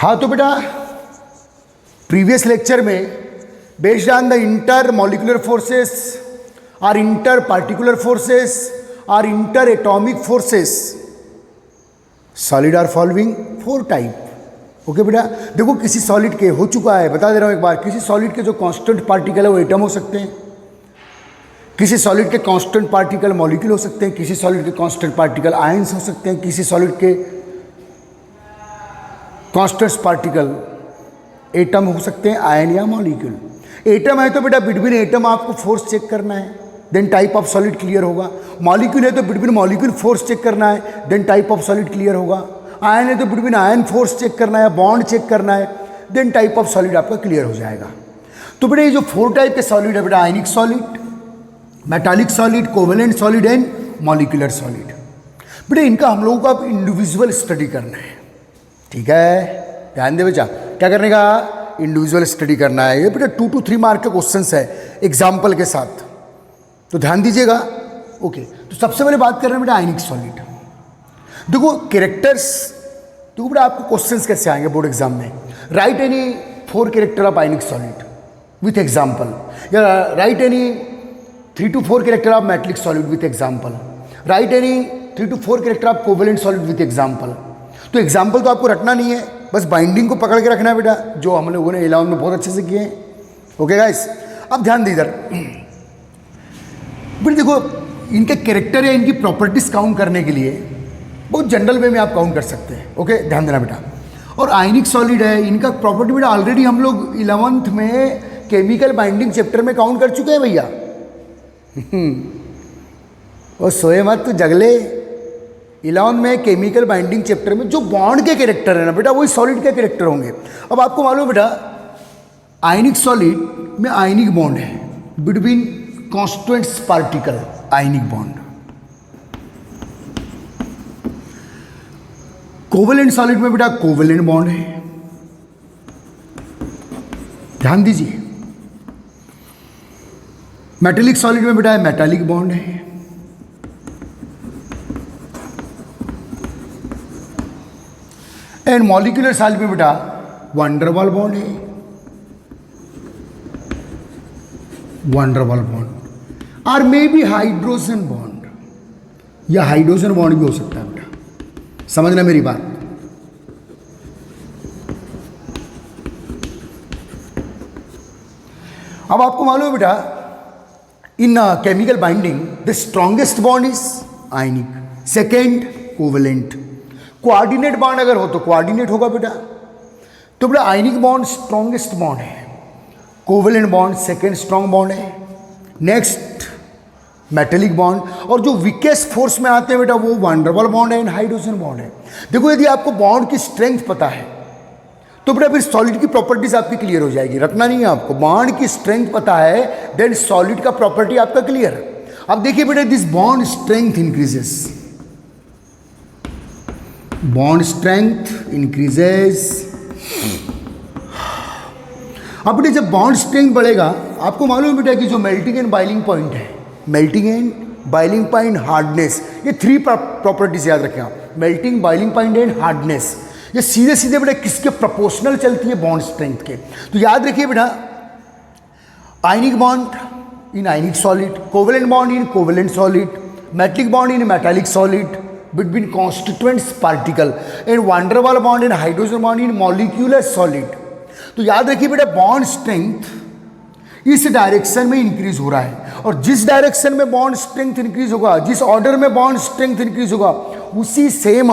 हाँ तो बेटा प्रीवियस लेक्चर में based on the intermolecular forces और इंटर पार्टिकुलर फोर्सेस और interatomic forces solid are following 4 type. Okay बेटा, देखो किसी सॉलिड के हो चुका है, बता दे रहा हूं एक बार, किसी सॉलिड के जो कांस्टेंट पार्टिकल है वो एटम हो सकते हैं, किसी सॉलिड के कांस्टेंट पार्टिकल मॉलिक्यूल हो सकते हैं, किसी सॉलिड के कांस्टेंट पार्टिकल आयंस हो सकते हैं, किसी सॉलिड के कांस्टेंट पार्टिकल एटम हो सकते हैं, आयन या मॉलिक्यूल। एटम है तो बेटा बिटवीन एटम आपको फोर्स चेक करना है, then type of solid clear होगा। मॉलिक्यूल है तो बिटवीन मॉलिक्यूल फोर्स चेक करना है, then type of solid clear होगा। आयन है तो बिटवीन आयन फोर्स चेक करना है, बॉन्ड चेक करना है, देन टाइप ऑफ सॉलिड आपका क्लियर हो जाएगा। तो बेटा ये जो 4 टाइप के सॉलिड है बेटा, ionic solid, metallic solid, covalent solid and molecular solid. बेटा इनका हम लोगों को अब इंडिविजुअल स्टडी करना है, ठीक है, ध्यान दे बच्चा, क्या करने का, इंडिविजुअल स्टडी करना है। ये बेटा 2 to 3 मार्क के क्वेश्चंस है एग्जाम्पल के साथ, तो ध्यान दीजिएगा। ओके, तो सबसे पहले बात कर रहे हैं बेटा आयनिक सॉलिड। देखो कैरेक्टर्स, देखो बेटा आपको क्वेश्चंस कैसे आएंगे बोर्ड एग्जाम में, write any 4 character of ionic solid with example, या write any 3 to 4 character of metallic solid with example, write any 3 to 4 character of covalent solid with example. तो example तो आपको रटना नहीं है, बस बाइंडिंग को पकड़ के रखना है बेटा, जो हम लोगों ने 11 में बहुत अच्छे से किए हैं। ओके गाइस, अब ध्यान दे इधर, फिर देखो इनके कैरेक्टर या इनकी प्रॉपर्टीज काउंट करने के लिए बहुत जनरल वे में आप काउंट कर सकते हैं। ओके, ध्यान देना बेटा। और आयनिक सॉलिड है, इनका प्रॉपर्टी बेटा ऑलरेडी हम लोग 11th में केमिकल बाइंडिंग चैप्टर में काउंट कर चुके हैं भैया। और सोए मत तो जगले, 11 में केमिकल बाइंडिंग चैप्टर में जो बॉन्ड के कैरेक्टर है ना बेटा, वही सॉलिड के कैरेक्टर होंगे। अब आपको मालूम है बेटा आयनिक सॉलिड में आयनिक बॉन्ड है between constant particle, ionic bond. Covalent solid में बेटा कोवेलेंट बॉन्ड है, ध्यान दीजिए। मेटालिक सॉलिड में बेटा मेटालिक बॉन्ड है। एंड मॉलिक्यूलर सॉलिड में बेटा वैन डर वाल बॉन्ड है, वैन डर वाल बॉन्ड, और मे बी हाइड्रोजन बॉन्ड, या हाइड्रोजन बॉन्ड भी हो सकता है बेटा, समझना मेरी बात। अब आपको मालूम है बेटा इन chemical binding the strongest bond is ionic, second covalent. Coordinate bond अगर हो तो कोऑर्डिनेट होगा बेटा, तो बेटा आयनिक बॉन्ड स्ट्रॉन्गेस्ट बॉन्ड है, covalent bond second strong bond है, नेक्स्ट मेटालिक बॉन्ड, और जो वीकेस्ट फोर्स में आते हैं बेटा वो वैन डर वाल बॉन्ड है एंड हाइड्रोजन बॉन्ड है। देखो यदि आपको बॉन्ड की स्ट्रेंथ पता है तो बेटा फिर सॉलिड की प्रॉपर्टीज आपकी क्लियर हो जाएगी, रखना नहीं है आपको, बॉन्ड की स्ट्रेंथ पता है देन सॉलिड का प्रॉपर्टी आपका क्लियर है। अब देखिए बेटा this bond strength increases, bond strength increases. अब बेटा जब बॉन्ड स्ट्रेंथ बढ़ेगा, आपको मालूम है बेटा कि जो मेल्टिंग एंड बॉइलिंग पॉइंट है, melting and boiling point, hardness, ये 3 प्रॉपर्टीज याद रखें आप, melting, boiling point and hardness. ये सीधे सीधे बेटा किसके प्रोपोर्शनल चलती है, बॉन्ड स्ट्रेंथ के। तो याद रखिए बेटा ionic bond in ionic solid, covalent bond in covalent solid, metallic bond in metallic solid between constituents particle, and van der Waals bond and hydrogen bond in molecular solid. तो याद रखिए बेटा bond strength इस direction में increase हो रहा है, और जिस डायरेक्शन में बॉन्ड स्ट्रेंथ इंक्रीज होगा, जिस ऑर्डर में बॉन्ड स्ट्रेंथ इंक्रीज होगा, उसी सेम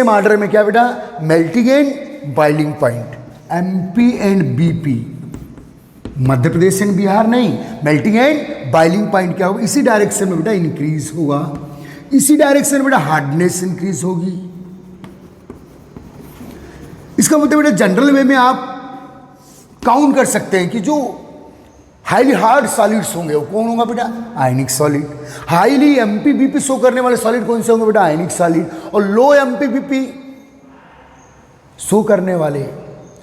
ऑर्डर में क्या बेटा melting and boiling point, MP and BP, Madhya Pradesh and Bihar नहीं, मेल्टिंग एंड बॉइलिंग पॉइंट क्या होगा, इसी डायरेक्शन में बेटा इंक्रीज होगा, इसी डायरेक्शन में बेटा हार्डनेस इंक्रीज होगी। इसका मतलब बेटा जनरल वे में आप काउंट कर सकते हैं कि जो हाईली हार्ड सॉलिड्स होंगे वो कौन होगा बेटा, ionic solid. Highly MP-BP show करने वाले सॉलिड कौन से होंगे बेटा, आयनिक सॉलिड। और लो MP-BP शो करने वाले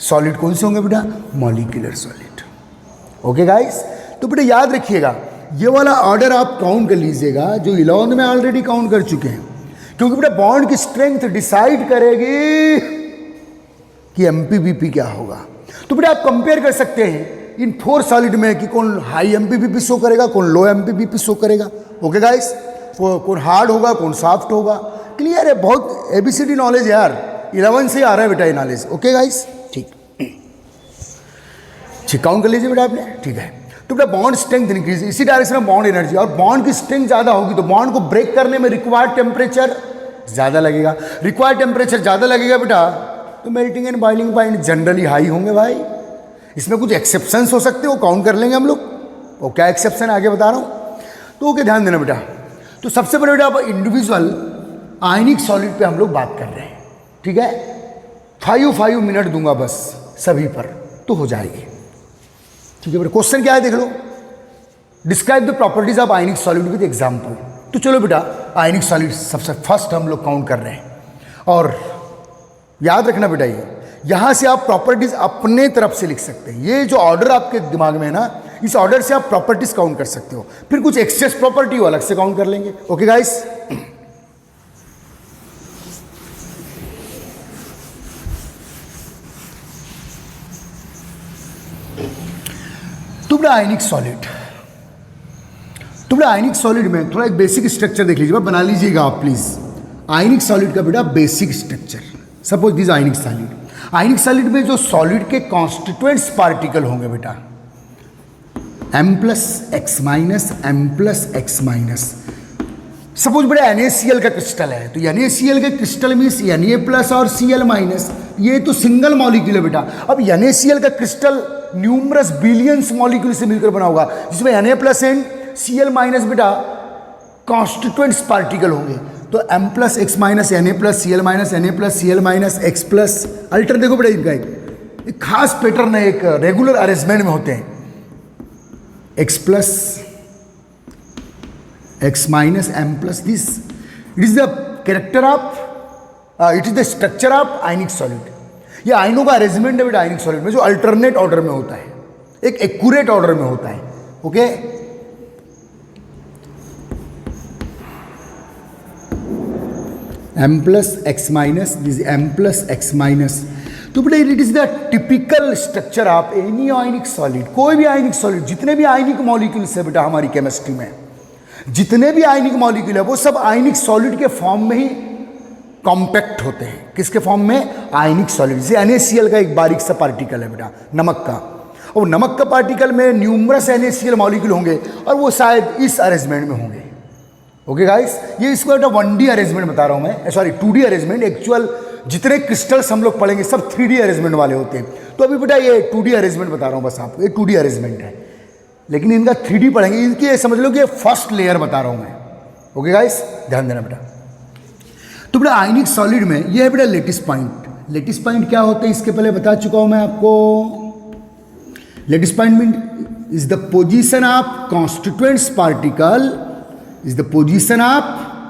सॉलिड कौन से होंगे बेटा, मॉलिक्यूलर सॉलिड। ओके गाइस, तो बेटा याद रखिएगा ये वाला ऑर्डर आप काउंट कर लीजिएगा, जो 11 में ऑलरेडी काउंट कर चुके हैं, क्योंकि बेटा बॉन्ड की स्ट्रेंथ डिसाइड करेगी कि MPBP क्या होगा। तो बेटा आप कंपेयर कर सकते हैं इन 4 सॉलिड में कि कौन हाई MPBP शो करेगा, कौन लो MPBP शो करेगा। ओके गाइस, कौन हार्ड होगा, कौन सॉफ्ट होगा। क्लियर है, बहुत ABCD नॉलेज है यार, 11 से आ रहा है बेटा ये नॉलेज। ओके गाइस, ठीक काउंट कर लीजिए बेटा आपने, ठीक है। तो बेटा बॉन्ड स्ट्रेंथ इंक्रीज, इसी डायरेक्शन में बॉन्ड एनर्जी, और बॉन्ड की स्ट्रेंथ ज़्यादा होगी तो बॉन्ड को ब्रेक करने में रिक्वायर्ड टेम्परेचर ज़्यादा लगेगा। रिक्वायर्ड टेम्परेचर ज़्यादा लगेगा बेटा तो melting and boiling point generally high होंगे भाई। इसमें कुछ एक्सेप्शंस हो सकते हो, काउंट कर लेंगे हम लोग। वो क्या एक्सेप्शन आगे बता रहा हूँ, तो ओके ध्यान देना बेटा। तो सबसे पहले बेटा अब इंडिविजुअल आयनिक सॉलिड पे हम लोग बात कर रहे हैं, ठीक है। 5 मिनट दूंगा बस सभी पर, तो हो जाएगी, ठीक है बेटा। क्वेश्चन क्या है देख लो, describe the properties of ionic solid with example. तो चलो बेटा आयनिक सॉलिड सबसे फर्स्ट हम लोग काउंट कर रहे हैं, और याद रखना बेटा ये यहां से आप प्रॉपर्टीज अपने तरफ से लिख सकते हैं। ये जो ऑर्डर आपके दिमाग में है ना, इस ऑर्डर से आप प्रॉपर्टीज काउंट कर सकते हो, फिर कुछ एक्सेस प्रॉपर्टी वो अलग से काउंट कर लेंगे। ओके गाइस, तो आयनिक सॉलिड, तो बेटा आयनिक सॉलिड में थोड़ा एक बेसिक स्ट्रक्चर देख लीजिए, बना लीजिएगा आप प्लीज। आयनिक सॉलिड का बेटा basic structure, suppose this ionic solid. Ionic solid में जो सॉलिड के कॉन्स्टिट्यूएंट्स पार्टिकल होंगे बेटा M+X-, M+X-। सपोज बेटा NaCl का क्रिस्टल है, तो NaCl के क्रिस्टल मीन्स Na+ और Cl-, ये तो सिंगल मॉलिक्यूल है बेटा। अब NaCl का क्रिस्टल न्यूमरस बिलियंस मॉलिक्यूल से मिलकर बना होगा, जिसमें Na+ एंड Cl- बेटा कॉन्स्टिट्यूएंट्स पार्टिकल होंगे। तो M+X-, Na+, Cl-, Na+, Cl-, X+। Alter देखो बेटा इनका एक खास पैटर्न है, एक रेगुलर अरेंजमेंट में होते हैं। X+, X-, M+, this it is the character of, it is the structure of ionic solid. ये आयनों का अरेंजमेंट है बेटा आयनिक सॉलिड में, जो अल्टरनेट ऑर्डर में होता है, एक एक्यूरेट ऑर्डर में होता है। Okay, M+X-, this M+X-। तो बेटा it is the typical structure of any ionic solid. कोई भी आयनिक सॉलिड, जितने भी आयनिक मॉलिक्यूल्स है बेटा हमारी केमिस्ट्री में, जितने भी आयनिक मॉलिक्यूल है वो सब आयनिक सॉलिड के फॉर्म में ही कॉम्पैक्ट होते हैं। किसके फॉर्म में? आयनिक सॉलिड। जैसे NaCl का एक बारीक सा पार्टिकल है बेटा नमक का, और नमक का पार्टिकल में न्यूमरस NaCl मॉलिक्यूल होंगे, और वो शायद इस अरेंजमेंट में होंगे। ओके गाइस, ये इसको बेटा 1D अरेंजमेंट बता रहा हूँ मैं, सॉरी 2D अरेंजमेंट। एक्चुअल जितने क्रिस्टल्स हम लोग पढ़ेंगे सब 3D अरेंजमेंट वाले होते हैं। तो अभी बेटा ये 2D अरेंजमेंट बता रहा हूँ बस आपको, ये 2D अरेंजमेंट है, लेकिन इनका 3D पढ़ेंगे। इनकी ये समझ लो कि ये फर्स्ट लेयर बता रहा हूँ मैं। ओके गाइस, ध्यान देना बेटा। तो बेटा आयनिक सॉलिड में ये है बेटा लेटिस पॉइंट। लेटिस पॉइंट क्या होते हैं इसके पहले बता चुका हूँ मैं आपको। Lattice point mean is the position of constituents particle, is the position of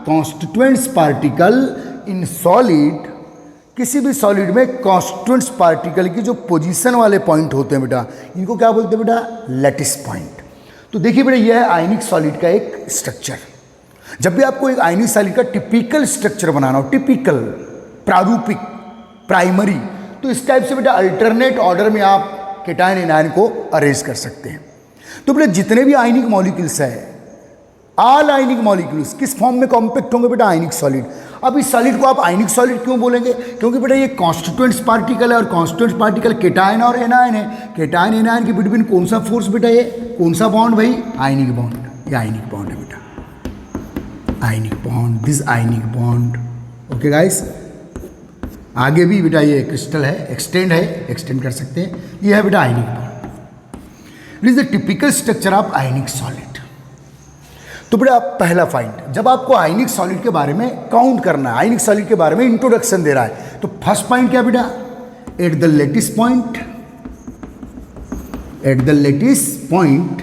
constituents particle in solid. किसी भी सॉलिड में कॉन्स्टिट्यूएंट्स पार्टिकल की जो पोजीशन वाले पॉइंट होते हैं बेटा, इनको क्या बोलते हैं बेटा? Lattice point. तो देखिए बेटा यह है आयनिक सॉलिड का एक स्ट्रक्चर। जब भी आपको एक आयनिक सॉलिड का टिपिकल स्ट्रक्चर बनाना हो, टिपिकल, प्रारूपिक, प्राइमरी, तो इस टाइप से बेटा अल्टरनेट ऑर्डर में आप केटायन एनायन को अरेंज कर सकते हैं। तो बेटा जितने भी आयनिक मॉलिक्यूल्स है, ऑल आयनिक मॉलिक्यूल्स किस फॉर्म में कॉम्पैक्ट होंगे बेटा? Ionic solid. अब इस सॉलिड को आप आयनिक सॉलिड क्यों बोलेंगे? क्योंकि बेटा ये कॉन्स्टिट्यूएंट्स पार्टिकल है, और कॉन्स्टिट्यूएंट्स पार्टिकल केटायन और एनायन है। केटायन एनायन के बिटवीन कौन सा फोर्स बेटा? ये कौन सा बॉन्ड भाई? Ionic bond. ये आयनिक बॉन्ड है बेटा, ionic bond, this ionic bond. Okay guys, आगे भी बेटा ये क्रिस्टल है, एक्सटेंड है, एक्सटेंड कर सकते हैं। ये है बेटा ionic bond. It is the typical structure of ionic solid. तो बेटा पहला पॉइंट, जब आपको आयनिक सॉलिड के बारे में काउंट करना है, आयनिक सॉलिड के बारे में इंट्रोडक्शन दे रहा है, तो फर्स्ट पॉइंट क्या बेटा? At the lattice point, at the lattice point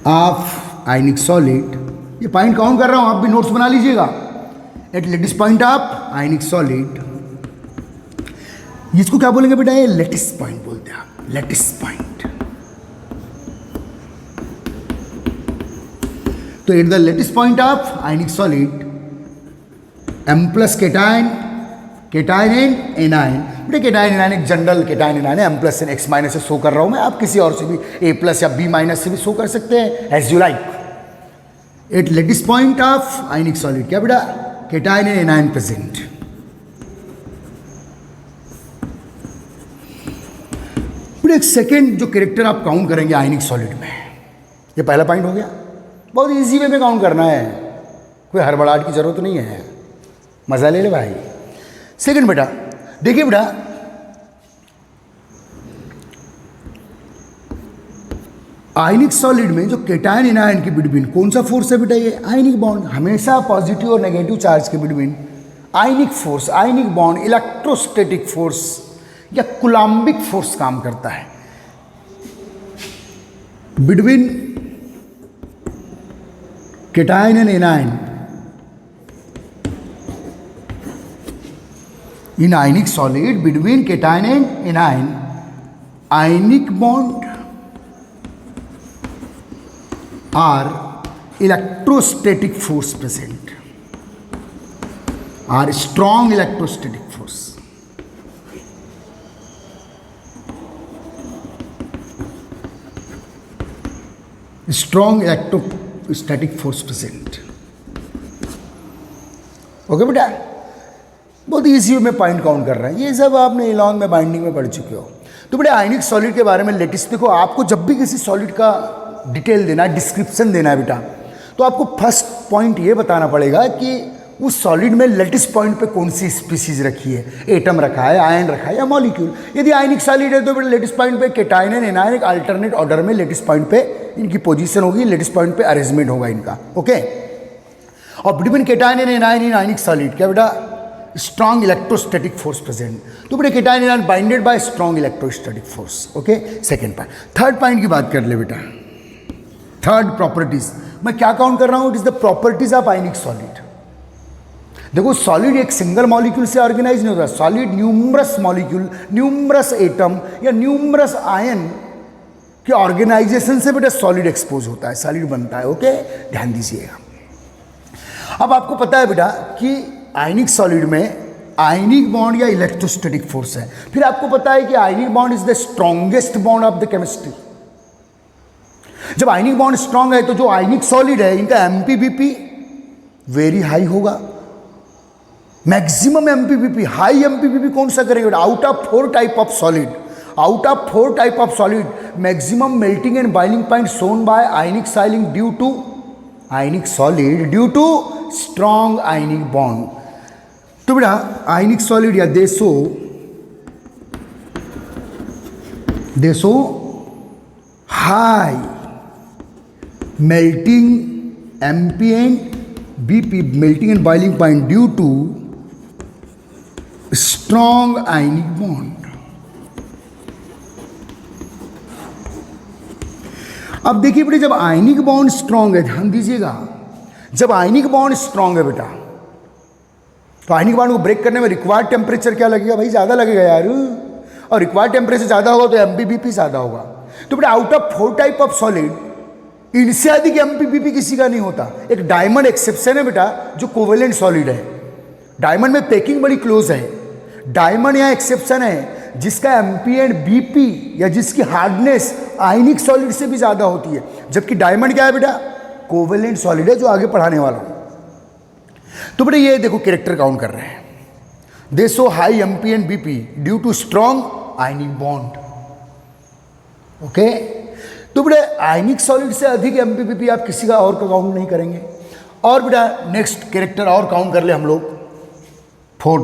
of ionic solid. ये पॉइंट काउंट कर रहा हूं, आप भी नोट्स बना लीजिएगा। At lattice point of ionic solid, इसको क्या बोलेंगे बेटा? ये लेटिस पॉइंट बोलते हैं आप, लेटिस पॉइंट। तो at the lattice point of ionic solid, M+ cation cation and anion. बेटे केटाइन एनाइन एक जनरल केटाइन एनाइन है, M+ X- से शो कर रहा हूं मैं, आप किसी और से भी A+ या B- से भी शो कर सकते हैं, as you like. At lattice point of ionic solid, क्या बेटा, केटाइन एंड एनाइन प्रेजेंट। बेटा एक सेकेंड जो कैरेक्टर आप काउंट करेंगे आयनिक सॉलिड में, ये पहला पॉइंट हो गया, बहुत इजी वे में काउंट करना है, कोई हड़बड़ाहट की जरूरत नहीं है, मजा ले ले भाई। सेकंड बेटा देखिए बेटा, आयनिक सॉलिड में जो केटायन एनायन के बिटवीन कौन सा फोर्स है बेटा, ये आयनिक बॉन्ड। हमेशा पॉजिटिव और नेगेटिव चार्ज के between ionic force, ionic bond, electrostatic force या कुलाम्बिक फोर्स काम करता है। Between cation and anion in ionic solid, between cation and anion, ionic bond are electrostatic force present, are strong electrostatic force. Strong electrostatic force present. Okay बेटा, बहुत easy में point count कर रहे हैं, ये सब आपने इलॉन में बाइंडिंग में पढ़ चुके हो। तो बड़े आयनिक सॉलिड के बारे में लेटेस्ट देखो, आपको जब भी किसी सॉलिड का डिटेल देना है, डिस्क्रिप्शन देना है बेटा, तो आपको फर्स्ट पॉइंट ये बताना पड़ेगा कि उस सॉलिड में लेटेस्ट पॉइंट पे कौन सी स्पीसीज रखी है, एटम रखा है, आयन रखा है या मॉलिक्यूल। यदि आयनिक सॉलिड है तो बेटा लेटेस्ट पॉइंट पे केटायन एंड एनायन एक अल्टरनेट ऑर्डर में लेटेस्ट पॉइंट पे इनकी पोजीशन होगी, लेटेस्ट पॉइंट पे अरेंजमेंट होगा इनका, ओके। और between cation and anion in ionic solid क्या बेटा, स्ट्रॉन्ग इलेक्ट्रोस्टैटिक फोर्स प्रेजेंट। तो बेटा cation anion binded bye strong electrostatic force, okay. Second point, third point की बात कर ले बेटा, थर्ड प्रॉपर्टीज मैं क्या काउंट कर रहा हूं, it is the properties of ionic solid. देखो सॉलिड एक सिंगल मॉलिक्यूल से ऑर्गेनाइज नहीं होता, solid numerous molecule, numerous atom या न्यूमरस आयन के ऑर्गेनाइजेशन से बेटा सॉलिड एक्सपोज होता है, सॉलिड बनता है, ओके, ध्यान दीजिएगा। अब आपको पता है बेटा कि आयनिक सॉलिड में आयनिक बॉन्ड या इलेक्ट्रोस्टैटिक फोर्स है, फिर आपको पता है कि ionic bond is the strongest bond of the chemistry. जब आयनिक बॉन्ड स्ट्रांग है तो जो आयनिक सॉलिड है इनका एमपीबीपी वेरी हाई होगा, मैक्सिमम एमपीबीपी, हाई एमपीबीपी कौन सा करेंगे, out of 4 type of solid, out of 4 type of solid maximum melting and boiling point shown by ionic solid due to ionic solid due to strong ionic bond. तो बेटा ionic solid या they show high melting MP and BP, melting and boiling point due to strong ionic bond. अब देखिए बेटा जब आयनिक bond strong है, ध्यान दीजिएगा, जब आयनिक बॉन्ड स्ट्रॉन्ग है बेटा तो आयनिक बॉन्ड को ब्रेक करने में रिक्वायर्ड टेम्परेचर क्या लगेगा भाई, ज़्यादा लगेगा यार, और रिक्वायर्ड टेम्परेचर ज़्यादा होगा तो एमपीबीपी ज़्यादा होगा। तो बेटा out of 4 type of solid इनसे अधिक एमपीबीपी किसी का नहीं होता। एक डायमंड एक्सेप्शन है बेटा जो कोवेलेंट सॉलिड है, डायमंड में पैकिंग बड़ी क्लोज है, डायमंड यहाँ एक्सेप्शन है जिसका एमपी एंड बीपी या जिसकी हार्डनेस आयनिक सॉलिड से भी ज़्यादा होती है, जबकि डायमंड क्या है बेटा, कोवेलेंट सॉलिड है, जो आगे पढ़ाने वाला हूँ। तो बेटा ये देखो कैरेक्टर काउंट कर रहे हैं, they show high MP and BP due to strong ionic bond, okay. तो बेटा आयनिक सॉलिड से अधिक एमपीबीपी आप किसी का और का काउंट नहीं करेंगे। और बेटा नेक्स्ट कैरेक्टर और काउंट कर ले हम लोग, 4,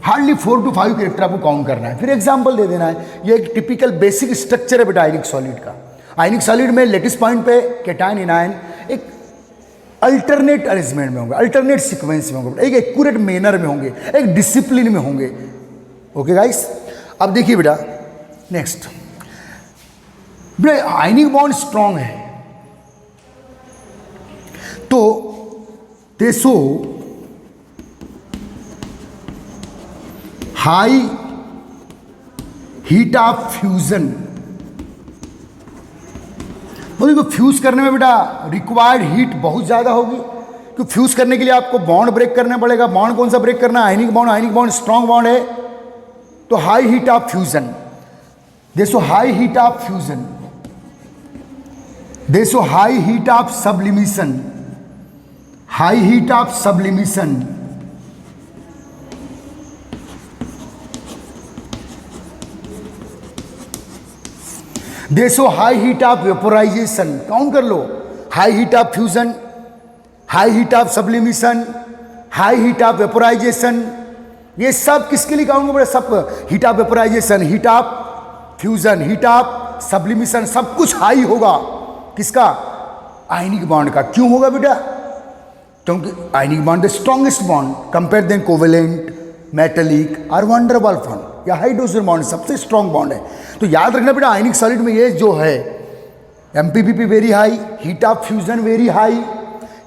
हार्डली 4 to 5 कैरेक्टर आपको काउंट करना है, फिर एग्जांपल दे देना है। ये एक टिपिकल बेसिक स्ट्रक्चर है बेटा आयनिक सॉलिड का। आयनिक सॉलिड में लेटेस्ट पॉइंट पे केटायन एनायन एक अल्टरनेट अरेंजमेंट में होंगे, अल्टरनेट सीक्वेंस में होंगे, एक एक्यूरेट मैनर में होंगे, एक डिसिप्लिन में होंगे, ओके गाइस। अब देखिए बेटा नेक्स्ट, बेटा आयनिक बॉन्ड स्ट्रॉन्ग है तो दे show high heat of fusion. देखो फ्यूज करने में बेटा रिक्वायर्ड हीट बहुत ज़्यादा होगी, कि फ्यूज करने के लिए आपको बॉन्ड ब्रेक करना पड़ेगा। बॉन्ड कौन सा ब्रेक करना है? Ionic bond. Ionic bond strong bond है, तो हाई हीट ऑफ फ्यूजन, देखो हाई हीट ऑफ फ्यूजन, देखो high heat of sublimation, high heat of sublimation, देखो high heat of vaporisation, count कर लो, high heat of fusion, high heat of sublimation, high heat of vaporisation, ये सब किसके लिए count करें? सब heat of vaporisation, heat of fusion, heat of sublimation, सब कुछ हाई होगा। किसका? आयनिक बॉन्ड का। क्यों होगा बेटा? क्योंकि ionic bond the strongest bond compare than covalent, metallic और वैन डर वाल्स बॉन्ड या हाइड्रोजन बॉन्ड सबसे स्ट्रॉन्ग बॉन्ड है। तो याद रखना बेटा, आयनिक सॉलिड में ये जो है MPP very high, heat of fusion very high,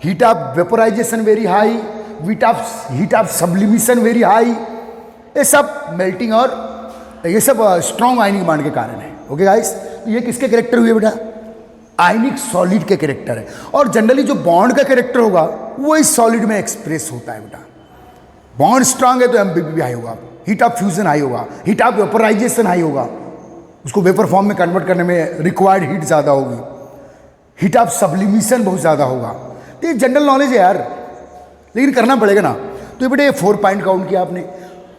heat of vaporisation very high, heat of sublimation very high, ये सब मेल्टिंग और ये सब स्ट्रॉन्ग आयनिक बॉन्ड के कारण है। ओके गाइस, तो ये किसके कैरेक्टर हुए बेटा? आयनिक सॉलिड के कैरेक्टर है। और जनरली जो बॉन्ड का कैरेक्टर होगा वो इस सॉलिड में एक्सप्रेस होता है बेटा। बॉन्ड स्ट्रांग है तो एमपीपी भी हाई होगा, हीट ऑफ फ्यूजन हाई होगा, हीट ऑफ वेपोराइजेशन हाई होगा, उसको वेपर फॉर्म में कन्वर्ट करने में रिक्वायर्ड हीट ज़्यादा होगी, हीट ऑफ सब्लिमिशन बहुत ज़्यादा होगा। तो ये जनरल नॉलेज है यार, लेकिन करना पड़ेगा ना। तो ये बेटे ये 4 पॉइंट काउंट किया आपने।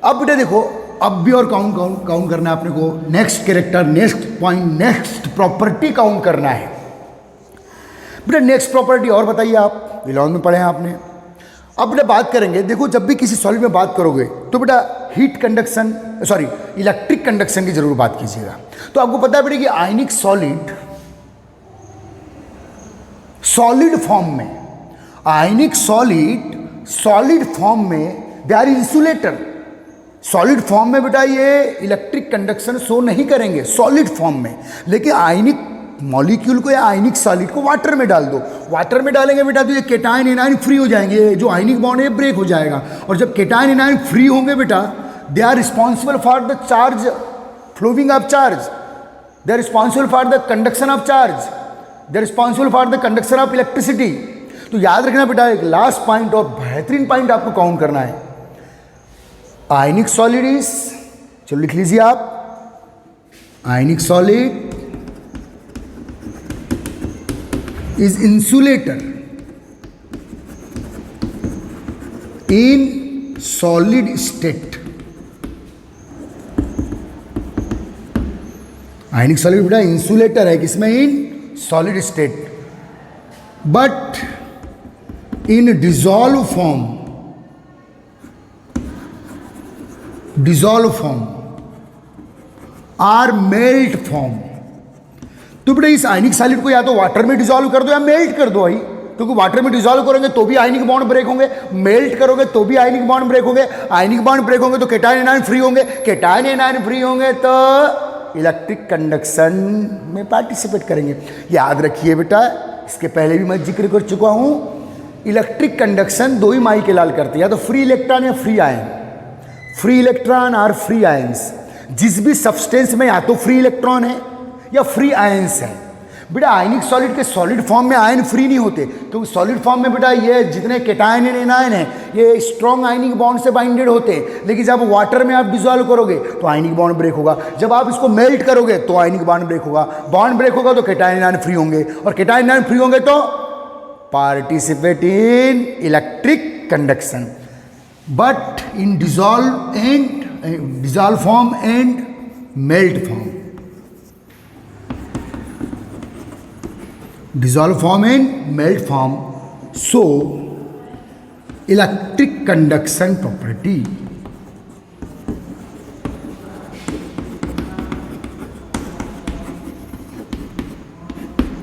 अब बेटे देखो, अब भी और काउंट करना है अपने को। Next character, next point, next property count करना है बेटा। नेक्स्ट प्रॉपर्टी और बताइए, आप इलेवंथ में पढ़े हैं आपने। अब बेटा बात करेंगे, देखो जब भी किसी सॉलिड में बात करोगे तो बेटा heat conduction, sorry electric conduction की जरूर बात कीजिएगा। तो आपको पता है बेटा कि आयनिक सॉलिड सॉलिड फॉर्म में, आयनिक सॉलिड फॉर्म में they are insulator. Solid form में बेटा ये इलेक्ट्रिक कंडक्शन शो नहीं करेंगे सॉलिड फॉर्म में, लेकिन आयनिक मॉलिक्यूल को या आयनिक सॉलिड को वाटर में डाल दो। वाटर में डालेंगे बेटा तो ये केटायन एनायन फ्री हो जाएंगे, जो आयनिक बॉन्ड है ब्रेक हो जाएगा। और जब केटायन एनायन फ्री होंगे बेटा, they are responsible for the charge flowing of charge, they are responsible for the conduction of charge, they are responsible for the conduction of electricity. तो याद रखना बेटा, एक लास्ट पॉइंट और बेहतरीन पॉइंट आपको काउंट करना है। आयनिक सॉलिड इज, चलो लिख लीजिए आप, ionic solid is insulator in solid state। Ionic solid बेटा इंसुलेटर है किसमें? In solid state, but in dissolve form or melt form. तो बेटा इस आयनिक सॉलिड को या तो वाटर में डिसॉल्व कर दो या मेल्ट कर दो भाई, क्योंकि वाटर में डिसॉल्व करोगे तो भी आयनिक बॉन्ड ब्रेक होंगे, मेल्ट करोगे तो भी आयनिक बॉन्ड ब्रेक होंगे। आयनिक बॉन्ड ब्रेक होंगे तो केटायन एनायन फ्री होंगे, केटायन एनायन फ्री होंगे तो इलेक्ट्रिक कंडक्शन में पार्टिसिपेट करेंगे। याद रखिए बेटा, इसके पहले भी मैं जिक्र कर चुका हूं, इलेक्ट्रिक कंडक्शन दो ही माई के लाल करते हैं, या तो फ्री इलेक्ट्रॉन या फ्री आयन, फ्री इलेक्ट्रॉन और फ्री आयंस। जिस भी सब्सटेंस में या तो फ्री इलेक्ट्रॉन है या फ्री आयंस है। बेटा आयनिक सॉलिड के सॉलिड फॉर्म में आयन फ्री नहीं होते, क्योंकि सॉलिड फॉर्म में बेटा ये जितने केटायन एनायन है ये स्ट्रॉन्ग आयनिक बॉन्ड से बाइंडेड होते हैं, लेकिन जब वाटर में आप डिसॉल्व करोगे तो आयनिक बॉन्ड ब्रेक होगा, जब आप इसको मेल्ट करोगे तो आयनिक बॉन्ड ब्रेक होगा। बॉन्ड ब्रेक होगा तो केटायन एनायन फ्री होंगे, और केटायन एनायन फ्री होंगे तो participate in electric conduction, but in dissolve form and melt form. dissolve form and melt form. So electric conduction property,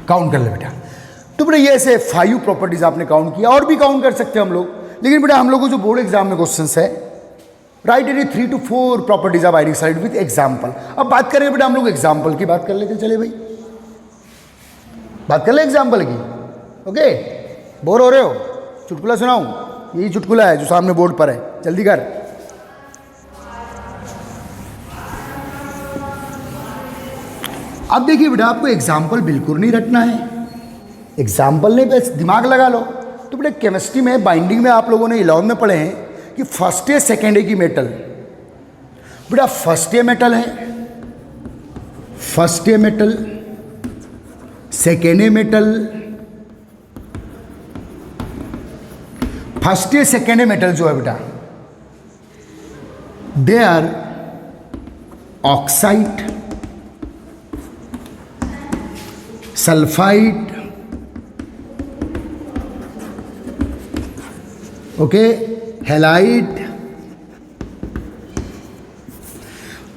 count कर ले बेटा। तो बेटा ये ऐसे 5 प्रॉपर्टीज आपने काउंट किया, और भी काउंट कर सकते हैं हम लोग, लेकिन बेटा हम लोग को जो बोर्ड एग्जाम में क्वेश्चंस है, right any 3 to 4 properties of ionic solid with example. अब बात करेंगे बेटा हम लोग एग्जाम्पल की, बात कर लेते हैं। चले भाई बात कर ले एग्जाम्पल की। ओके, बोर हो रहे हो? चुटकुला सुनाऊं? यही चुटकुला है जो सामने बोर्ड पर है, जल्दी कर। अब देखिए बेटा, आपको एग्जाम्पल बिल्कुल नहीं रटना है, एग्जाम्पल नहीं, बस दिमाग लगा लो। तो बेटा केमिस्ट्री में बाइंडिंग में आप लोगों ने 11 में पढ़े हैं कि फर्स्ट ए सेकेंड ए की मेटल, बेटा फर्स्ट ए मेटल है, first A metal, second A metal, first A second A metal जो है बेटा they are oxide, sulphide, okay, halide,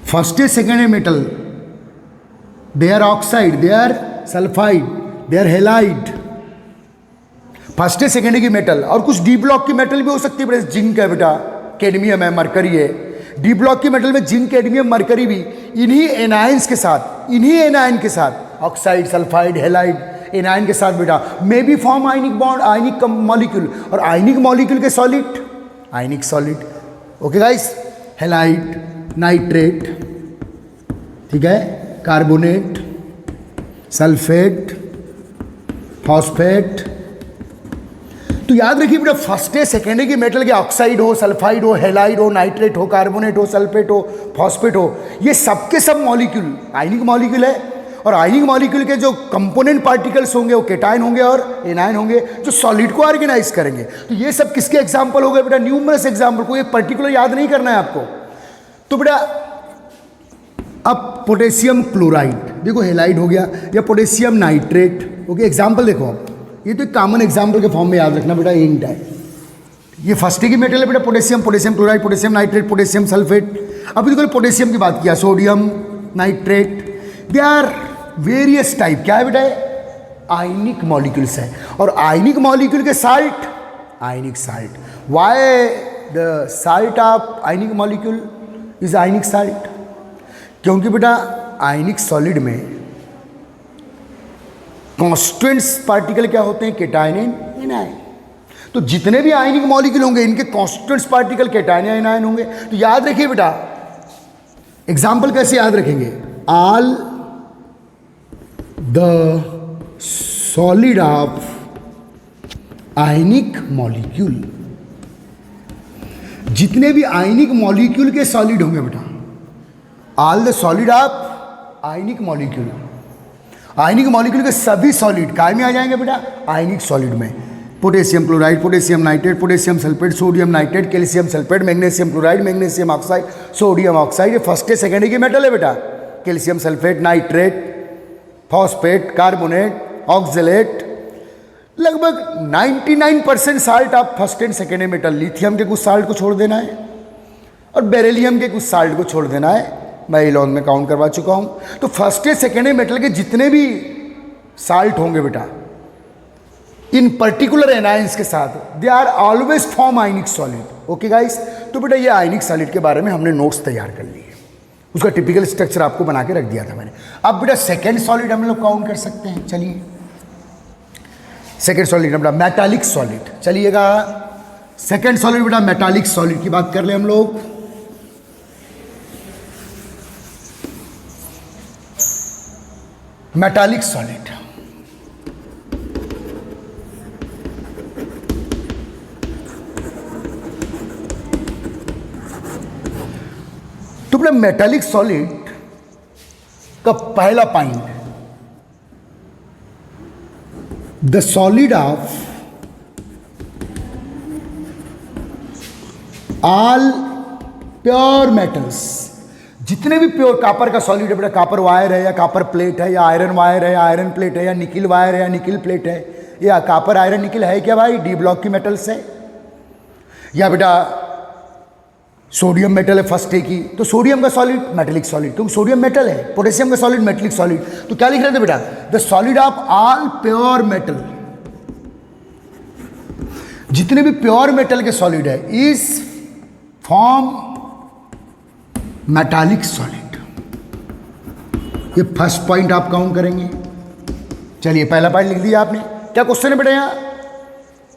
first A second A metal they are oxide, they are sulphide, they are halide, first A second A की metal. और कुछ D block की metal भी हो सकती है बेटा, जिंक है बेटा, कैडमियम है, मरकरी है। डी ब्लॉक की मेटल में जिंक, कैडमियम, मरकरी भी इन्हीं एनायंस के साथ, इन्हीं एनायन के साथ, ऑक्साइड, सल्फाइड, हैलाइड एनायन के साथ बेटा may be form ionic bond, ionic molecule. और आयनिक मॉलिक्यूल के सॉलिड, आयनिक solid, okay guys, halide, nitrate, ठीक है, कार्बोनेट, सल्फेट, फॉस्फेट। तो याद रखिए बेटा फर्स्ट ए सेकेंड ए की मेटल के ऑक्साइड हो, सल्फाइड हो, हैलाइड हो, नाइट्रेट हो, कार्बोनेट हो, सल्फेट हो, फॉस्फेट हो, ये सबके सब मॉलिक्यूल आयनिक मॉलिक्यूल है। और आयनिक मॉलिक्यूल के जो कंपोनेंट पार्टिकल्स होंगे वो केटायन होंगे और एनायन होंगे जो सॉलिड को ऑर्गेनाइज करेंगे। तो ये सब किसके एग्जाम्पल हो गए बेटा? न्यूमरस एग्जाम्पल, कोई एक पर्टिकुलर याद नहीं करना है आपको। तो बेटा अब पोटेशियम क्लोराइड देखो, हैलाइड हो गया, या पोटेशियम नाइट्रेट, ओके, एग्जाम्पल देखो आप, ये तो एक कॉमन एग्जाम्पल के फॉर्म में याद रखना बेटा, इंट है। ये फर्स्ट की मेटल है बेटा potassium, potassium chloride, potassium nitrate, potassium sulphate. अभी देखो पोटेशियम की बात किया, sodium nitrate, they are various type, क्या है बेटा? आयनिक मॉलिक्यूल्स है। और आयनिक मॉलिक्यूल के salt, ionic salt. Why the salt of ionic molecule is ionic salt? क्योंकि बेटा आयनिक सॉलिड में कॉन्स्टेंट्स पार्टिकल क्या होते हैं? Cation and anion. तो जितने भी आयनिक मॉलिक्यूल होंगे इनके कॉन्स्टेंट्स पार्टिकल केटायन या एनायन होंगे। तो याद रखिए बेटा, एग्जाम्पल कैसे याद रखेंगे? All the solid of ionic molecule, जितने भी आयनिक मॉलिक्यूल के सॉलिड होंगे बेटा, all the solid of ionic molecule, ionic molecule के सभी सॉलिड काय में आ जाएंगे बेटा? आयनिक सॉलिड में। Potassium chloride, potassium nitrate, potassium sulphate, sodium nitrate, calcium sulphate, magnesium chloride, magnesium oxide, sodium oxide, ये फर्स्ट सेकेंड की मेटल है बेटा। Calcium sulphate, nitrate, phosphate, carbonate, oxalate, लगभग 99% साल्ट आप first and second metal. Lithium के कुछ salt को छोड़ देना है और बेरिलियम के कुछ साल्ट को छोड़ देना है, मैं इलॉन में काउंट करवा चुका हूं। तो फर्स्ट एंड सेकेंड मेटल के जितने भी साल्ट होंगे बेटा इन पर्टिकुलर एनायंस के साथ, they are always form ionic solid. Okay guys, तो बेटा ये आयनिक सॉलिड के बारे में हमने नोट्स तैयार कर लिए, उसका टिपिकल स्ट्रक्चर आपको बना के रख दिया था मैंने। अब बेटा सेकेंड सॉलिड हम लोग काउंट कर सकते हैं। चलिए सेकेंड सॉलिड बेटा मेटालिक सॉलिड, चलिएगा सेकेंड सॉलिड बेटा मेटालिक सॉलिड की बात कर ले हम लोग। मेटालिक सॉलिड, तो बेटा मेटालिक सॉलिड का पहला point, the solid of all pure metals, जितने भी प्योर, कापर का सॉलिड है बेटा, कापर वायर है या कापर प्लेट है या आयरन वायर है या आयरन प्लेट है या निकिल वायर है या निकिल प्लेट है या कापर आयरन निकिल है क्या भाई? डी ब्लॉक की मेटल्स है। या बेटा सोडियम मेटल है फर्स्ट ए की, तो सोडियम का सॉलिड मेटालिक सॉलिड, क्योंकि सोडियम मेटल है। पोटेशियम का सॉलिड मेटालिक सॉलिड। तो क्या लिख रहे थे बेटा? The solid of all pure metal, जितने भी प्योर मेटल के सॉलिड है इज फॉर्म मेटालिक सॉलिड। ये फर्स्ट पॉइंट आप काउंट करेंगे। चलिए पहला पॉइंट लिख दिया आपने। क्या क्वेश्चन है बेटा यहां?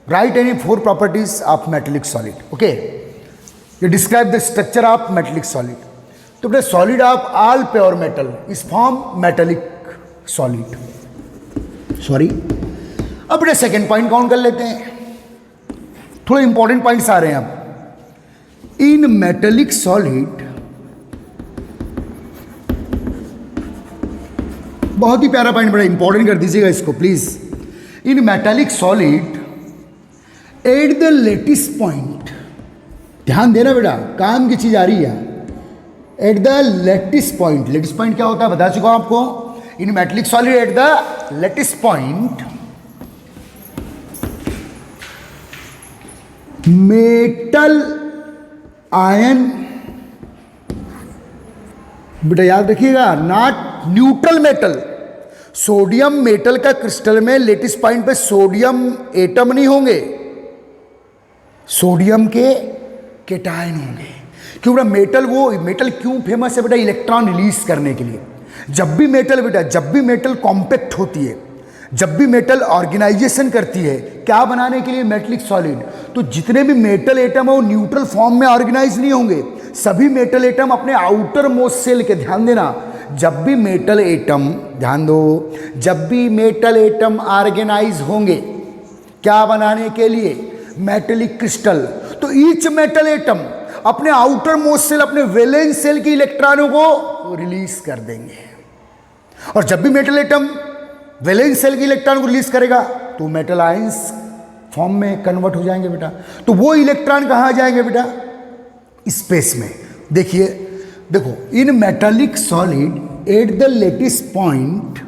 Right any 4 properties of metallic solid. Okay, ये describe the structure of metallic solid. तो बेटा solid of all pure metal is form metallic solid. Sorry, अब बेटा सेकेंड पॉइंट काउंट कर लेते हैं। थोड़े इंपॉर्टेंट पॉइंट्स आ रहे हैं अब। इन मेटेलिक सॉलिड, बहुत ही प्यारा पॉइंट, बड़ा इंपॉर्टेंट कर दीजिएगा इसको please. In metallic solid at the lattice point, ध्यान देना बेटा, काम की चीज आ रही है। At the lattice point, lattice point क्या होता है बता चुका हूं आपको। In metallic solid at the lattice point metal ion, बेटा याद रखिएगा, not neutral metal. Sodium metal का क्रिस्टल में लेटिस पॉइंट पे सोडियम एटम नहीं होंगे, सोडियम के केटायन होंगे। क्यों बेटा मेटल, वो मेटल क्यों फेमस है बेटा? इलेक्ट्रॉन रिलीज करने के लिए। जब भी मेटल बेटा, जब भी मेटल कॉम्पैक्ट होती है, जब भी मेटल ऑर्गेनाइजेशन करती है, क्या बनाने के लिए? Metallic solid. तो जितने भी मेटल एटम है वो न्यूट्रल फॉर्म में ऑर्गेनाइज नहीं होंगे, सभी मेटल एटम अपने आउटर मोस्ट सेल के, ध्यान देना, जब भी मेटल एटम, ध्यान दो, जब भी मेटल एटम ऑर्गेनाइज होंगे क्या बनाने के लिए? Metallic crystal. तो ईच मेटल एटम अपने आउटर मोस्ट सेल, अपने वैलेंस सेल के इलेक्ट्रॉनों को रिलीज कर देंगे। और जब भी मेटल एटम वैलेंस सेल के इलेक्ट्रॉन को रिलीज करेगा तो मेटल आयंस फॉर्म में कन्वर्ट हो जाएंगे बेटा। तो वो इलेक्ट्रॉन कहाँ जाएंगे बेटा? स्पेस में। देखिए, देखो, in metallic solid at the lattice point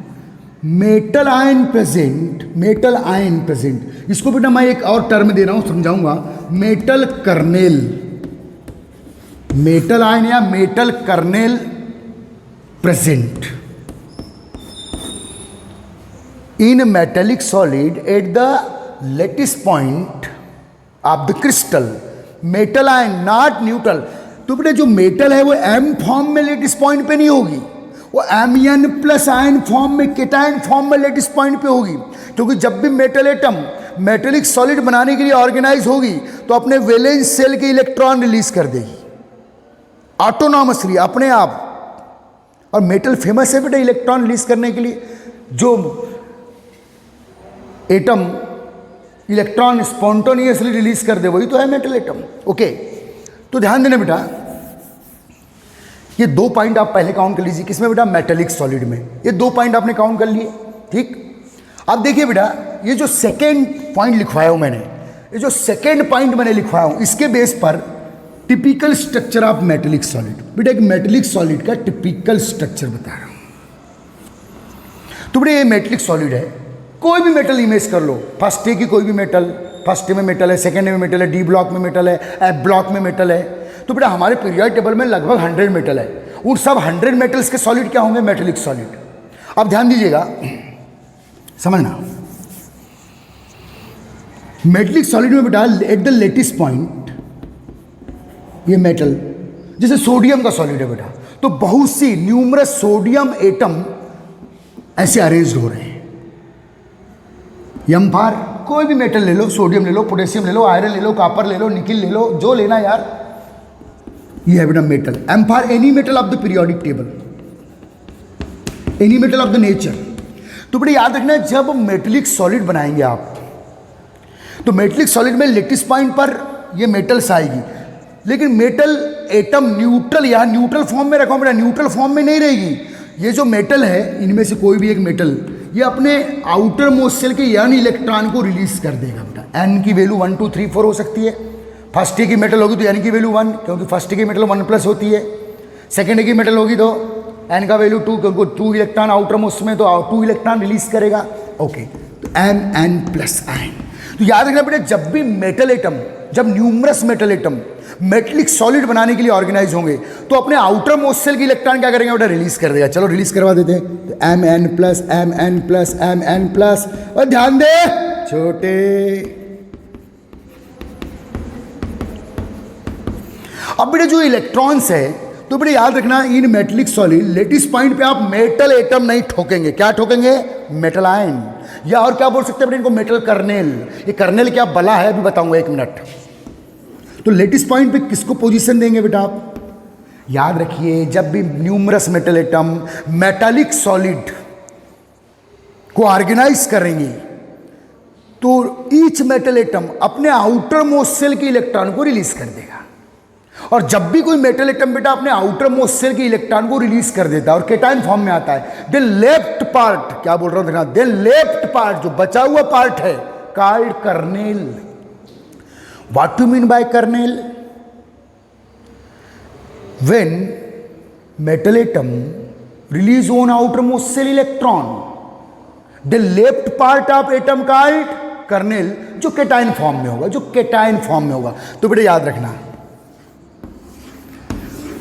metal ion present, metal ion present. इसको बेटा मैं एक और टर्म दे रहा हूं, समझाऊंगा। मेटल कर्नेल, मेटल आयन या metal kernel present in metallic solid at the lattice point of the crystal. Metal ion not neutral. तो बेटा जो मेटल है वो एम फॉर्म में लेटिस पॉइंट पे नहीं होगी, वो एम प्लस आयन फॉर्म में, केटायन फॉर्म में लेटिस पॉइंट पे होगी। क्योंकि जब भी मेटल एटम मेटेलिक सॉलिड बनाने के लिए ऑर्गेनाइज होगी तो अपने वैलेंस सेल के इलेक्ट्रॉन रिलीज कर देगी ऑटोनॉमसली, अपने आप। और मेटल फेमस है बेटा इलेक्ट्रॉन रिलीज करने के लिए। जो एटम इलेक्ट्रॉन स्पॉन्टेनियसली रिलीज कर दे वही तो है मेटल एटम। ओके, तो ध्यान देना बेटा, ये 2 पॉइंट आप पहले काउंट कर लीजिए। किसमें बेटा? मेटेलिक सॉलिड में। ये 2 पॉइंट आपने काउंट कर लिए, ठीक। अब देखिए बेटा, ये जो सेकेंड पॉइंट लिखवाया हूं मैंने, ये जो सेकेंड पॉइंट मैंने लिखवाया हूं, इसके बेस पर typical structure of metallic solid, बेटा एक मेटेलिक सॉलिड का टिपिकल स्ट्रक्चर बता रहा हूं। तो बेटा ये मेटेलिक सॉलिड है, कोई भी मेटल इमेज कर लो, फर्स्ट ए की कोई भी मेटल, फर्स्ट ए में मेटल है, सेकेंड ए में मेटल है, डी ब्लॉक में मेटल है, एफ ब्लॉक में मेटल है। तो बेटा हमारे पीरियोडिक टेबल में लगभग 100 मेटल है। उन सब 100 मेटल्स के सॉलिड क्या होंगे? Metallic solid. अब ध्यान दीजिएगा, समझना, मेटेलिक सॉलिड में बेटा एट द लेटिस पॉइंट ये मेटल, जैसे सोडियम का सॉलिड है बेटा, तो बहुत सी न्यूमरस सोडियम एटम ऐसे अरेंज हो रहे हैं। एम फॉर कोई भी मेटल ले लो, सोडियम ले लो, पोटेशियम ले लो, आयरन ले लो, कॉपर ले लो, निकिल ले लो, जो लेना यार, ये है बेटा metal. M for any metal of the periodic table, any metal of the nature. तो बेटा याद रखना, जब मेटेलिक सॉलिड बनाएंगे आप, तो मेटेलिक सॉलिड में लेटिस पॉइंट पर ये मेटल्स आएगी, लेकिन मेटल एटम न्यूट्रल, या न्यूट्रल फॉर्म में रखा बेटा, न्यूट्रल फॉर्म में नहीं रहेगी। ये जो मेटल है, इनमें से कोई भी एक मेटल, ये अपने आउटर मोस्ट सेल के यन इलेक्ट्रॉन को रिलीज कर देगा बेटा। एन की वैल्यू 1 2 3 4 हो सकती है। फर्स्ट ए की मेटल होगी तो एन की वैल्यू 1, क्योंकि फर्स्ट ए की मेटल 1+ होती है। सेकेंड ए की मेटल होगी तो एन का वैल्यू 2, क्योंकि 2 इलेक्ट्रॉन आउटर मोस्ट में, तो 2 इलेक्ट्रॉन रिलीज करेगा। ओके, तो एम प्लस आयन। तो याद रखना बेटा, जब भी मेटल एटम, जब numerous metal atom metallic solid बनाने के लिए ऑर्गेनाइज होंगे तो अपने आउटर मोस्ट सेल के इलेक्ट्रॉन क्या करेंगे बेटा? रिलीज कर देगा। चलो रिलीज करवा देते हैं। तो एम प्लस एम प्लस, और ध्यान दे छोटे, अब बेटा जो इलेक्ट्रॉन्स है, तो बेटा याद रखना, इन मेटेलिक सॉलिड लेटिस पॉइंट पे आप मेटल एटम नहीं ठोकेंगे। क्या ठोकेंगे? मेटल आयन, या और क्या बोल सकते हैं बेटा इनको? Metal kernel. ये कर्नेल क्या बला है अभी बताऊंगा, 1 मिनट। तो लेटिस पॉइंट पे किसको पोजीशन देंगे बेटा आप? याद रखिए, जब भी numerous metal atom metallic solid को ऑर्गेनाइज करेंगे तो ईच मेटल एटम अपने आउटर मोस्ट सेल के इलेक्ट्रॉन को रिलीज कर देगा। और जब भी कोई मेटल एटम बेटा अपने आउटर मोस्ट सेल के इलेक्ट्रॉन को रिलीज कर देता है और केटाइन फॉर्म में आता है, देन लेफ्ट पार्ट, क्या बोल रहा हूं देखना, देन लेफ्ट पार्ट जो बचा हुआ पार्ट है called kernel. What you mean by kernel? When metal atom release on outer most shell electron, the left part of atom called kernel, जो केटाइन फॉर्म में होगा, जो केटाइन फॉर्म में होगा। तो बेटा याद रखना,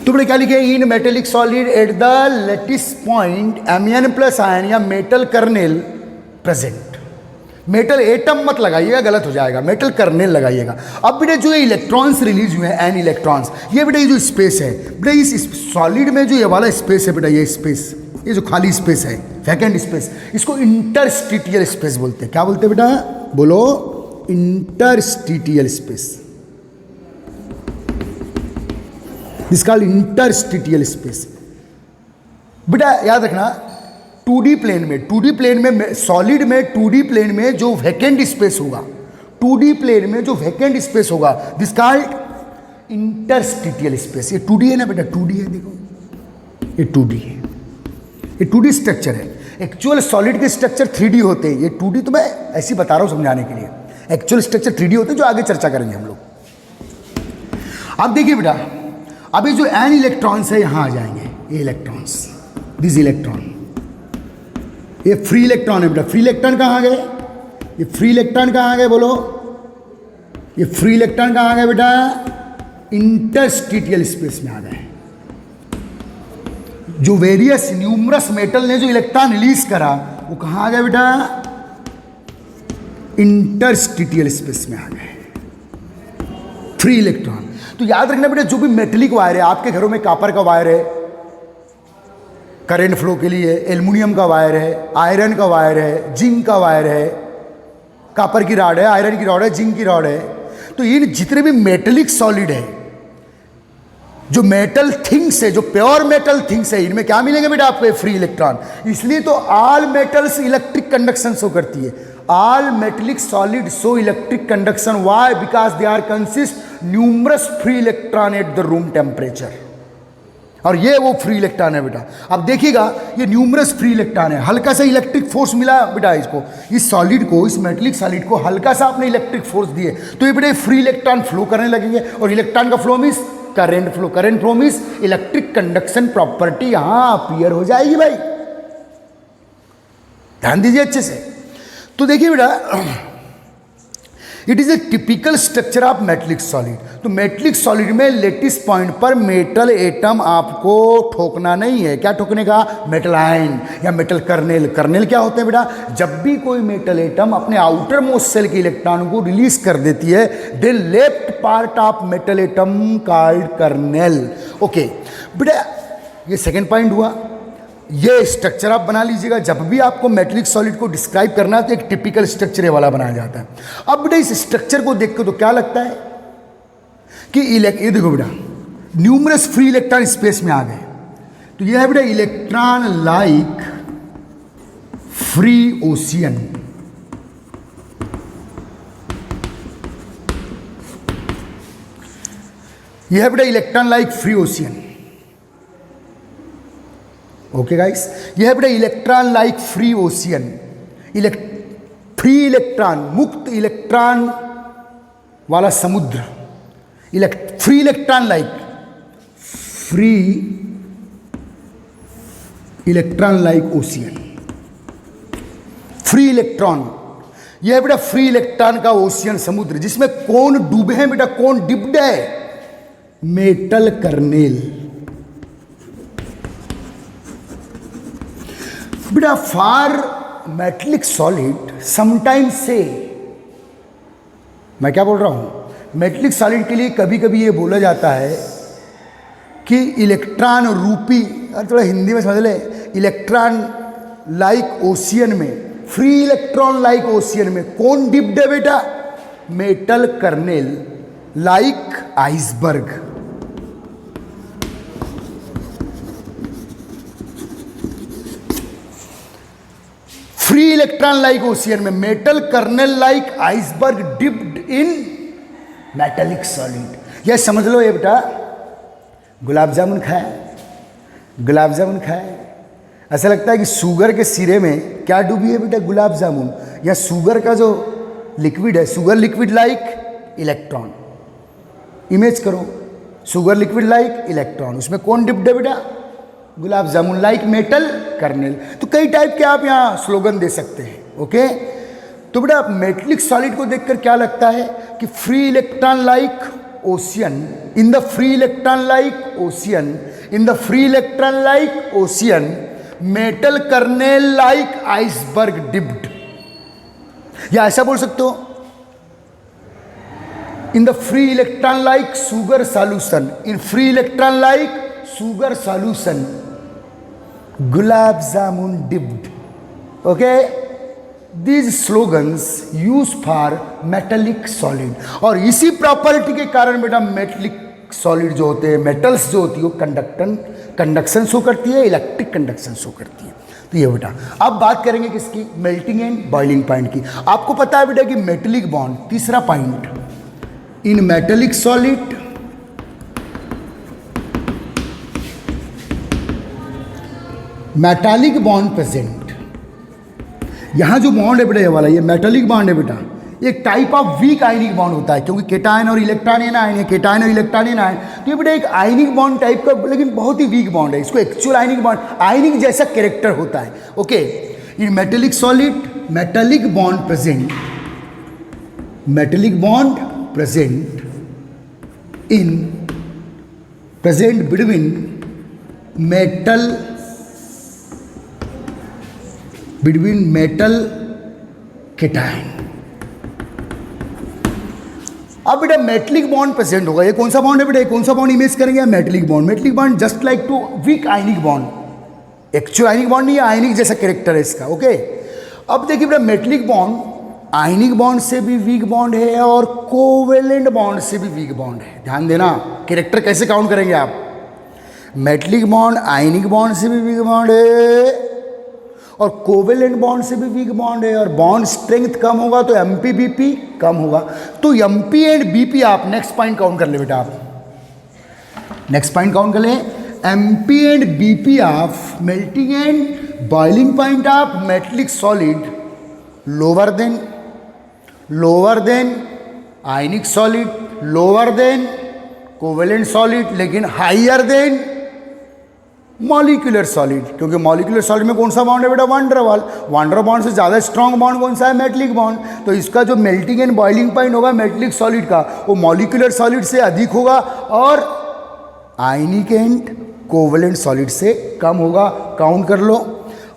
तो बेटा क्या लिखे, in metallic solid at the lattice point Mn plus ion या metal kernel present. Metal atom मत लगाइएगा, गलत हो जाएगा, मेटल कर्नेल लगाइएगा। अब बेटा जो ये इलेक्ट्रॉन्स रिलीज हुए हैं, एन इलेक्ट्रॉन्स, ये बेटा ये जो स्पेस है बेटा, इस सॉलिड में जो ये वाला स्पेस है बेटा, ये स्पेस, ये जो खाली स्पेस है, वैकेंट स्पेस, इसको इंटरस्टिटियल स्पेस बोलते हैं। क्या बोलते हैं बेटा? बोलो, interstitial space. This called interstitial space. बेटा याद रखना, 2D प्लेन में, 2D प्लेन में, सॉलिड में 2D प्लेन में जो वैकेंट स्पेस होगा, 2D प्लेन में जो वैकेंट स्पेस होगा, दिस कॉल्ड इंटरस्टिटियल स्पेस। ये 2D है ना बेटा, 2D है, देखो ये 2D है, ये 2D स्ट्रक्चर है। एक्चुअल सॉलिड के स्ट्रक्चर 3D होते हैं, ये 2D तो मैं ऐसे ही बता रहा हूं समझाने के लिए। एक्चुअल स्ट्रक्चर 3D होते हैं, जो आगे चर्चा करेंगे हम लोग। अब देखिए बेटा, अभी जो एन इलेक्ट्रॉन्स है यहां आ जाएंगे, ये इलेक्ट्रॉन्स, दिस इलेक्ट्रॉन, ये फ्री इलेक्ट्रॉन है बेटा। फ्री इलेक्ट्रॉन कहां गए? ये फ्री इलेक्ट्रॉन कहां गए बोलो? ये फ्री इलेक्ट्रॉन कहां गए बेटा? इंटरस्टिटियल स्पेस में आ गए। जो वेरियस न्यूमरस मेटल ने जो इलेक्ट्रॉन रिलीज करा, वो कहां आ गया बेटा? इंटरस्टिटियल स्पेस में आ गए, फ्री इलेक्ट्रॉन। तो याद रखना बेटा, जो भी मेटेलिक वायर है, आपके घरों में कॉपर का वायर है करंट फ्लो के लिए, एल्युमिनियम का वायर है, आयरन का वायर है, जिंक का वायर है, कॉपर की रॉड है, आयरन की रॉड है, जिंक की रॉड है। तो इन जितने भी मेटेलिक सॉलिड है, जो मेटल थिंग्स है, जो प्योर मेटल थिंग्स है, इनमें क्या मिलेंगे बेटा आपको? Free electron. इसलिए तो all metals electric conduction show करती है। All metallic solid show electric conduction, why? Because they are consist numerous free electron at the room temperature. और ये वो फ्री इलेक्ट्रॉन है बेटा। अब देखिएगा, ये न्यूमरस फ्री इलेक्ट्रॉन है। हल्का सा इलेक्ट्रिक फोर्स मिला बेटा इसको, इस सॉलिड को, इस मेटेलिक सॉलिड को हल्का सा आपने इलेक्ट्रिक फोर्स दिए, तो ये बेटा फ्री इलेक्ट्रॉन फ्लो करने लगेंगे। और इलेक्ट्रॉन का flow means current flow, current flow means electric conduction property यहां अपीयर हो जाएगी भाई। ध्यान दीजिए अच्छे से। तो देखिए बेटा, it is a typical structure of metallic solid. तो मेटेलिक सॉलिड में लेटिस पॉइंट पर मेटल एटम आपको ठोकना नहीं है। क्या ठोकने का? मेटल आयन या मेटल कर्नेल। कर्नेल क्या होते हैं बेटा? जब भी कोई मेटल एटम अपने आउटर मोस्ट सेल के इलेक्ट्रॉन को रिलीज कर देती है, they left part of metal atom called kernel. Okay बेटा, ये सेकेंड पॉइंट हुआ। ये स्ट्रक्चर आप बना लीजिएगा। जब भी आपको मेटेलिक सॉलिड को डिस्क्राइब करना है तो एक टिपिकल स्ट्रक्चर वाला बनाया जाता है। अब बेटा इस स्ट्रक्चर को देख के तो क्या लगता है कि ये देखो बेटा, न्यूमरस फ्री इलेक्ट्रॉन स्पेस में आ गए। तो ये है बेटा इलेक्ट्रॉन लाइक फ्री ओशियन। यह है बेटा electron like free ocean. Okay guys, यह है बेटा electron like free ocean. Free electron, मुक्त इलेक्ट्रॉन वाला समुद्र। Free electron like, free electron like ocean. Free electron, यह है बेटा फ्री इलेक्ट्रॉन का ओशियन, समुद्र, जिसमें कौन डूबे हैं बेटा? कौन डिप्ड है? Metal kernel. बेटा फॉर मेटेलिक सॉलिड समटाइम्स से, मैं क्या बोल रहा हूं, मेटेलिक सॉलिड के लिए कभी कभी ये बोला जाता है कि इलेक्ट्रॉन रूपी, थोड़ा हिंदी में समझ ले, इलेक्ट्रॉन लाइक ओशियन में, फ्री इलेक्ट्रॉन लाइक ओशियन में कौन डिप्ड है बेटा? Metal kernel like iceberg. Free electron like ocean में, metal kernel like iceberg dipped in metallic solid. यह समझ लो ये बेटा, गुलाब जामुन खाए, गुलाब जामुन खाए, ऐसा लगता है कि शुगर के सिरे में क्या डूबी है बेटा, गुलाब जामुन, या शुगर का जो लिक्विड है, sugar liquid like electron, image करो, शुगर लिक्विड लाइक इलेक्ट्रॉन, उसमें कौन डिप्ड है बेटा, gulab jamun like metal kernel. तो कई टाइप के आप यहाँ स्लोगन दे सकते हैं, ओके। तो बेटा मेटलिक सॉलिड को देखकर क्या लगता है कि free electron like ocean, in the free electron like ocean, in the free electron like ocean, metal kernel like iceberg dipped, या ऐसा बोल सकते हो, in the free electron like sugar solution, in free electron like sugar solution, gulab jamun dipped, okay. These slogans use for metallic solid. और इसी property के कारण बेटा मेटेलिक सॉलिड जो होते हैं, मेटल्स जो होती है, वो कंडक्शन शो करती है, इलेक्ट्रिक कंडक्शन शो करती है। तो ये बेटा अब बात करेंगे किसकी, मेल्टिंग एंड बॉइलिंग पॉइंट की। आपको पता है बेटा कि मेटेलिक बॉन्ड, तीसरा पॉइंट, इन metallic solid metallic bond present. यहां जो बॉन्ड है बेटा ये वाला, ये मेटालिक बॉन्ड है बेटा, एक type of weak ionic bond होता है, क्योंकि केटायन और इलेक्ट्रॉनियन आयन है, केटायन और इलेक्ट्रॉनियन आयन, तो ये बेटा एक आयनिक बॉन्ड टाइप का, लेकिन बहुत ही वीक बॉन्ड है, इसको एक्चुअल आयनिक बॉन्ड, आयनिक जैसा कैरेक्टर होता है, okay. In metallic solid metallic bond present, metallic bond present in, present between metal, between metal cation. अब बेटा मेटलिक बॉन्ड प्रेजेंट होगा, ये कौन सा बॉन्ड है बेटा, कौन सा बॉन्ड इमेज करेंगे, metallic bond. Metallic bond just like to weak ionic bond, actual ionic bond नहीं है, आयनिक जैसा कैरेक्टर है इसका, ओके। अब देखिए बेटा मेटलिक बॉन्ड आयनिक बॉन्ड से भी वीक बॉन्ड है और कोवेलेंट बॉन्ड से भी वीक बॉन्ड है। ध्यान देना, कैरेक्टर कैसे काउंट करेंगे आप, मेटलिक बॉन्ड आयनिक बॉन्ड से भी वीक बॉन्ड है और कोवेलेंट बॉन्ड से भी वीक बॉन्ड है, और बॉन्ड स्ट्रेंथ कम होगा तो एमपी बीपी कम होगा। तो एमपी एंड बीपी आप नेक्स्ट पॉइंट काउंट कर ले बेटा, आप नेक्स्ट पॉइंट काउंट कर ले, MP and BP of melting and boiling point of metallic solid lower than ionic solid, lower than covalent solid, लेकिन हाइयर देन मॉलिक्यूलर सॉलिड, क्योंकि molecular solid में कौन सा बॉन्ड है बेटा, वांडरवाल, वांडर बॉन्ड से ज़्यादा स्ट्रॉन्ग बॉन्ड कौन सा है, मेटलिक बॉन्ड। तो इसका जो मेल्टिंग एंड बॉइलिंग पॉइंट होगा मेटलिक सॉलिड का, वो मॉलिक्यूलर सॉलिड से अधिक होगा और आयनिक एंड कोवेलेंट सॉलिड से कम होगा। काउंट कर लो।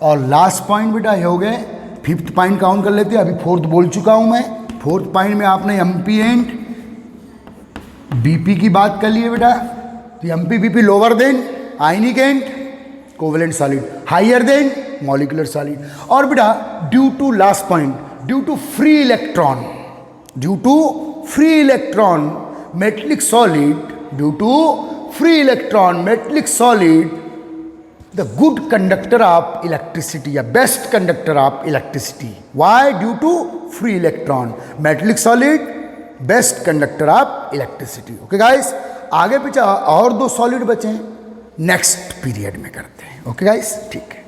और लास्ट पॉइंट बेटा ये हो गए, फिफ्थ पॉइंट काउंट कर लेते हैं, अभी फोर्थ बोल चुका हूँ मैं। फोर्थ पॉइंट में आपने एमपी एंड बीपी की बात कर ली है बेटा, तो MP BP lower than ionic and covalent solid, higher than molecular solid. और बेटा due to last point, due to free electron, due to free electron metallic solid, due to free electron metallic solid the good conductor of electricity, a best conductor of electricity. Why? Due to free electron, metallic solid best conductor of electricity. Okay guys, आगे पीछे और दो solid बचे हैं, next period में करते हैं। Okay guys, ठीक है।